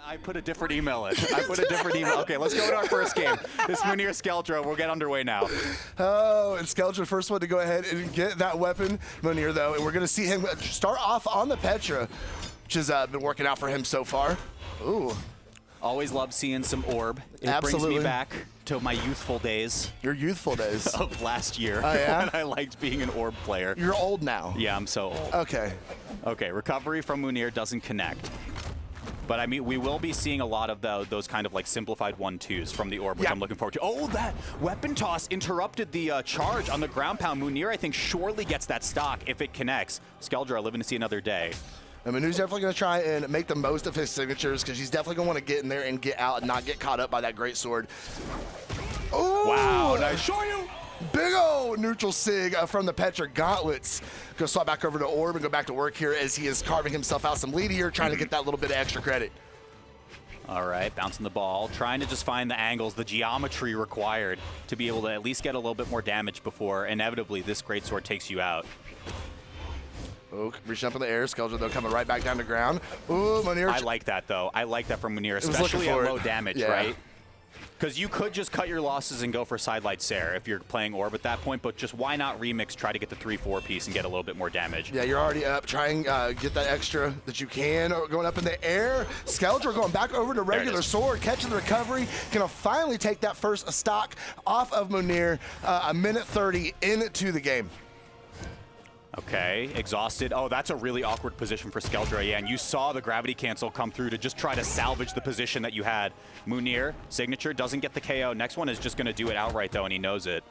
I put a different email in. Okay, let's go to our first game. This Mounir Skeldra. We'll get underway now. Oh, and Skeldra first one to go ahead and get that weapon. Mounir, though, and we're going to see him start off on the Petra, which has been working out for him so far. Ooh. Always love seeing some orb. It Absolutely. brings me back to my youthful days. Your youthful days. Of last year. Oh, yeah? When I liked being an orb player. You're old now. Yeah, I'm so old. Okay. Okay, recovery from Mounir doesn't connect. But I mean, we will be seeing a lot of those kind of like simplified 1-2s from the orb, which I'm looking forward to. Oh, that weapon toss interrupted the charge on the ground pound. Mounir, I think, surely gets that stock if it connects. Skeldra living to see another day. I mean, Mounir's definitely going to try and make the most of his signatures because he's definitely going to want to get in there and get out and not get caught up by that great sword. Ooh, wow, nice show you. Big old neutral sig from the Petra Gauntlets. Go swap back over to Orb and go back to work here as he is carving himself out some lead here, trying to get that little bit of extra credit. All right, bouncing the ball, trying to just find the angles, the geometry required to be able to at least get a little bit more damage before inevitably this greatsword takes you out. Oh, reaching up in the air. Skeldra, though, coming right back down to ground. Ooh, Mounir. I like that, though. I like that from Mounir, especially at low damage, right? Because you could just cut your losses and go for Sidelight Sair if you're playing Orb at that point, but just why not remix, try to get the 3-4 piece and get a little bit more damage. Yeah, you're already up. Try and get that extra that you can. Going up in the air. Skeldra going back over to regular sword, catching the recovery. Gonna finally take that first stock off of Mounir. A minute 30 into the game. Okay, exhausted. Oh, that's a really awkward position for Skeldra. Yeah, and you saw the gravity cancel come through to just try to salvage the position that you had. Mounir, signature, doesn't get the KO. Next one is just going to do it outright, though, and he knows it.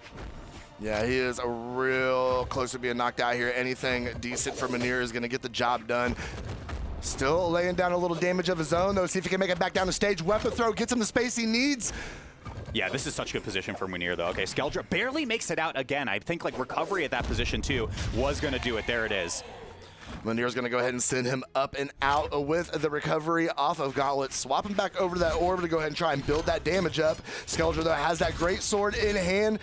Yeah, he is a real close to being knocked out here. Anything decent for Mounir is going to get the job done. Still laying down a little damage of his own, though. See if he can make it back down the stage. Weapon throw gets him the space he needs. Yeah, this is such a good position for Mounir, though. Okay, Skeldra barely makes it out again. I think like recovery at that position, too, was going to do it. There it is. Mounir's going to go ahead and send him up and out with the recovery off of Gauntlet. Swap him back over to that orb to go ahead and try and build that damage up. Skeldra, though, has that great sword in hand.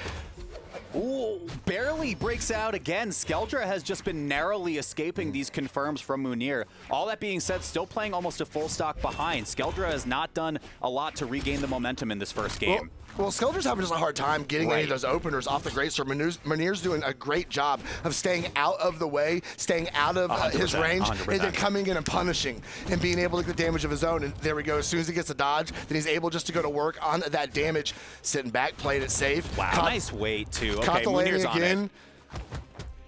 Ooh, barely breaks out again. Skeldra has just been narrowly escaping these confirms from Mounir. All that being said, still playing almost a full stock behind. Skeldra has not done a lot to regain the momentum in this first game. Well, Skeldra's having just a hard time getting any of those openers off the greatsword. Mounir's doing a great job of staying out of the way, staying out of his range, 100%. And then coming in and punishing and being able to get the damage of his own. And there we go. As soon as he gets a dodge, then he's able just to go to work on that damage. Sitting back, playing it safe. Wow, nice weight, too. Caught Okay, the landing Mounir's again. on it.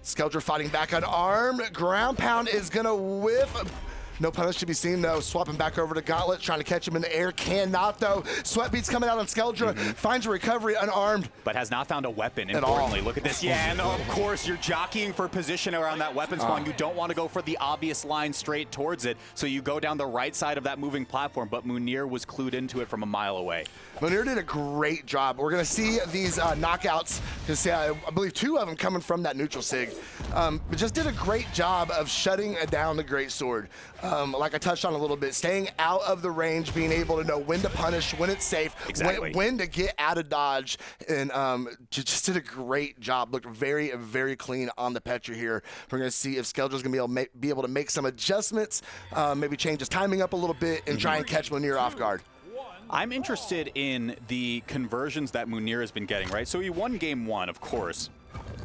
Skeldra fighting back on arm. Ground pound is going to whiff. No punish to be seen, though. Swapping back over to Gauntlet, trying to catch him in the air. Cannot, though. Sweat beats coming out on Skeldra. Finds a recovery unarmed. But has not found a weapon, importantly. Look at this. Yeah, and of course, you're jockeying for position around that weapon spawn. You don't want to go for the obvious line straight towards it, so you go down the right side of that moving platform, but Mounir was clued into it from a mile away. Mounir did a great job. We're going to see these knockouts, I believe 2 of them coming from that neutral sig. But just did a great job of shutting down the greatsword. Like I touched on a little bit, staying out of the range, being able to know when to punish, when it's safe, when to get out of dodge, and just did a great job. Looked very, very clean on the Petra here. We're going to see if Skeldra's going to be able to make some adjustments, maybe change his timing up a little bit, and try and catch Mounir off guard. I'm interested in the conversions that Mounir has been getting, right? So he won game 1, of course.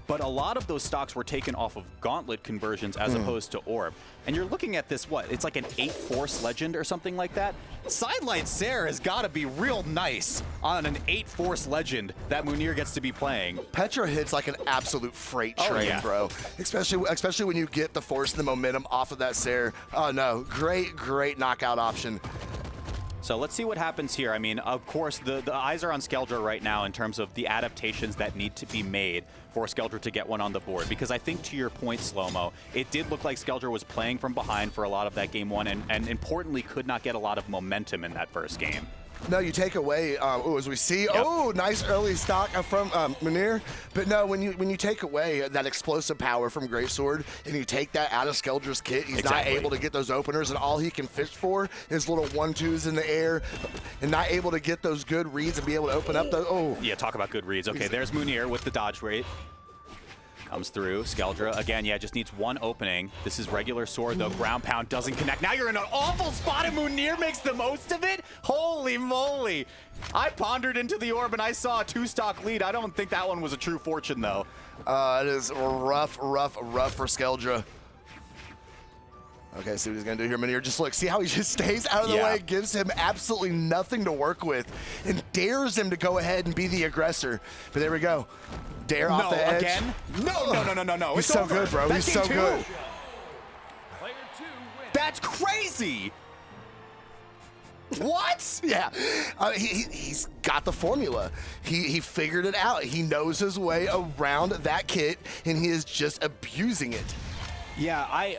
But a lot of those stocks were taken off of Gauntlet conversions as opposed to Orb. And you're looking at this, what? It's like an 8-Force Legend or something like that? Sidelight Sair has got to be real nice on an 8-Force Legend that Mounir gets to be playing. Petra hits like an absolute freight train, bro. Especially when you get the force and the momentum off of that Sair. Oh, no. Great knockout option. So let's see what happens here. I mean, of course, the eyes are on Skeldra right now in terms of the adaptations that need to be made for Skeldra to get one on the board. Because I think, to your point, Slow-Mo, it did look like Skeldra was playing from behind for a lot of that game 1 and importantly could not get a lot of momentum in that first game. No, you take away, as we see, nice early stock from Mounir. But no, when you take away that explosive power from Greatsword and you take that out of Skeldra's kit, he's not able to get those openers, and all he can fish for is little 1-2s in the air and not able to get those good reads and be able to open up those. Yeah, talk about good reads. Okay, there's Mounir with the dodge rate. Comes through, Skeldra, again, yeah, just needs one opening. This is regular sword, though, ground pound doesn't connect. Now you're in an awful spot, and Mounir makes the most of it? Holy moly. I pondered into the orb, and I saw a 2-stock lead. I don't think that one was a true fortune, though. It is rough for Skeldra. Okay, see what he's gonna do here, Mounir. Just look, see how he just stays out of the way, gives him absolutely nothing to work with, and dares him to go ahead and be the aggressor. But there we go. Dare off the edge. Again? No. He's so good, bro. He's so good. That's crazy. What? Yeah, he's got the formula. He figured it out. He knows his way around that kit, and he is just abusing it. Yeah,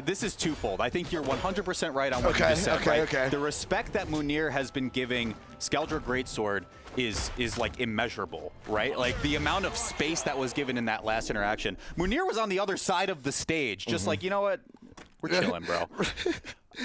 this is twofold. I think you're 100% right on what you just said, right? Okay. The respect that Mounir has been giving Skeldra Greatsword is like immeasurable, right? Like the amount of space that was given in that last interaction. Mounir was on the other side of the stage, just like, you know what? We're chilling, bro.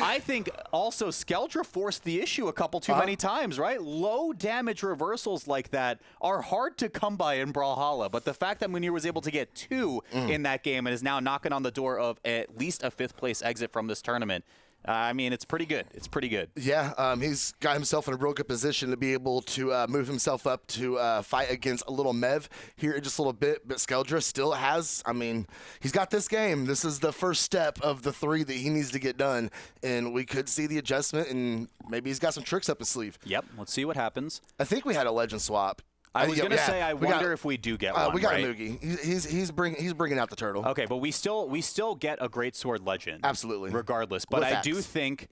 I think also Skeldra forced the issue a couple too many times, right? Low damage reversals like that are hard to come by in Brawlhalla, but the fact that Mounir was able to get 2 in that game and is now knocking on the door of at least a 5th place exit from this tournament, I mean, it's pretty good. It's pretty good. Yeah, he's got himself in a real good position to be able to move himself up to fight against a little Mev here in just a little bit. But Skeldra still has, I mean, he's got this game. This is the first step of the 3 that he needs to get done. And we could see the adjustment, and maybe he's got some tricks up his sleeve. Yep, let's see what happens. I think we had a legend swap. I was going to say, I wonder if we do get one, we got right? a Moogie. He's bringing out the turtle. Okay, but we still get a Greatsword legend. Absolutely. Regardless. But I do think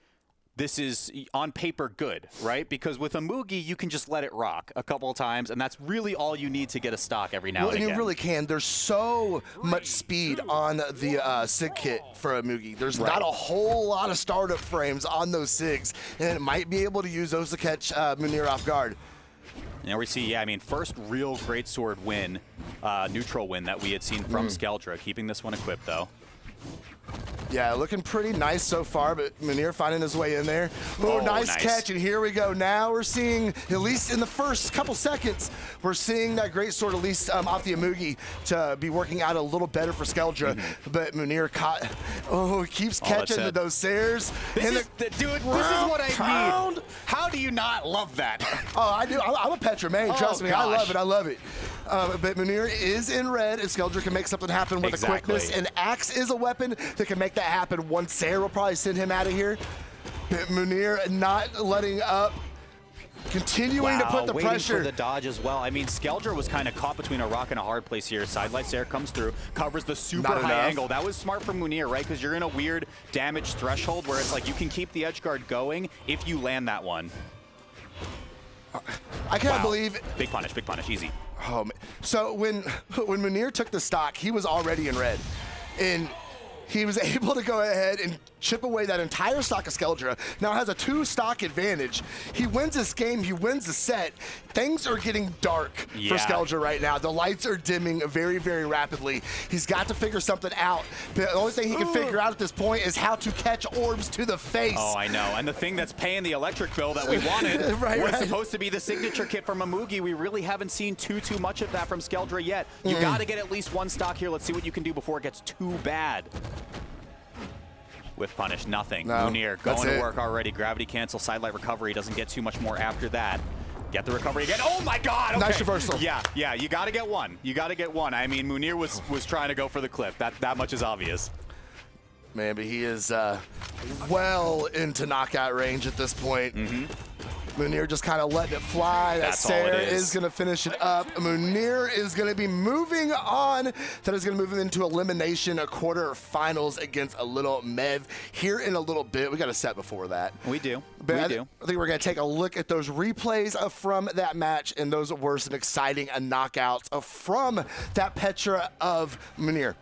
this is, on paper, good, right? Because with a Moogie, you can just let it rock a couple of times, and that's really all you need to get a stock every now and again. You really can. There's so much speed on the SIG kit for a Moogie. There's not a whole lot of startup frames on those SIGs, and it might be able to use those to catch Mounir off guard. Now we see, I mean, first real Greatsword win, neutral win that we had seen from Skeldra. Keeping this one equipped, though. Yeah, looking pretty nice so far, but Mounir finding his way in there. Oh, nice catch, and here we go. Now we're seeing, at least in the first couple seconds, we're seeing that Greatsword, at least off the Amugi, to be working out a little better for Skeldra. But Mounir caught, keeps catching those Sayers. Dude, this is what I need. How do you not love that? Oh, I do. I'm a Petra main, trust me. Gosh. I love it. But Mounir is in red, and Skeldra can make something happen with the quickness. And Axe is a weapon that can make that happen. One Sayer will probably send him out of here. But Mounir not letting up. Continuing to put the pressure. For the dodge as well. I mean, Skeldra was kind of caught between a rock and a hard place here. Sidelight Sayer comes through, covers the super high angle. That was smart from Mounir, right? Because you're in a weird damage threshold where it's like you can keep the edge guard going if you land that one. I can't believe it. Big punish, easy. Oh, man. So when Mounir took the stock, he was already in red. And he was able to go ahead and chip away that entire stock of Skeldra. Now has a 2-stock advantage. He wins this game. He wins the set. Things are getting dark for Skeldra right now. The lights are dimming very, very rapidly. He's got to figure something out. The only thing he can figure out at this point is how to catch orbs to the face. Oh, I know. And the thing that's paying the electric bill that we wanted was supposed to be the signature kit from Amugi. We really haven't seen too much of that from Skeldra yet. You got to get at least one stock here. Let's see what you can do before it gets too bad. With punish, nothing. Mounir going to work already. Gravity cancel, sidelight recovery. Doesn't get too much more after that. Get the recovery again. Oh my God! Okay. Nice reversal. Yeah. You got to get one. I mean, Mounir was trying to go for the clip. That much is obvious. Man, but he is well into knockout range at this point. Mounir just kind of letting it fly. That Sayer is going to finish it up. Mounir is going to be moving on. That is going to move into elimination, a quarterfinals against a little Mev here in a little bit. We got a set before that. We do. But I think we're going to take a look at those replays from that match, and those were some exciting knockouts from that Petra of Mounir.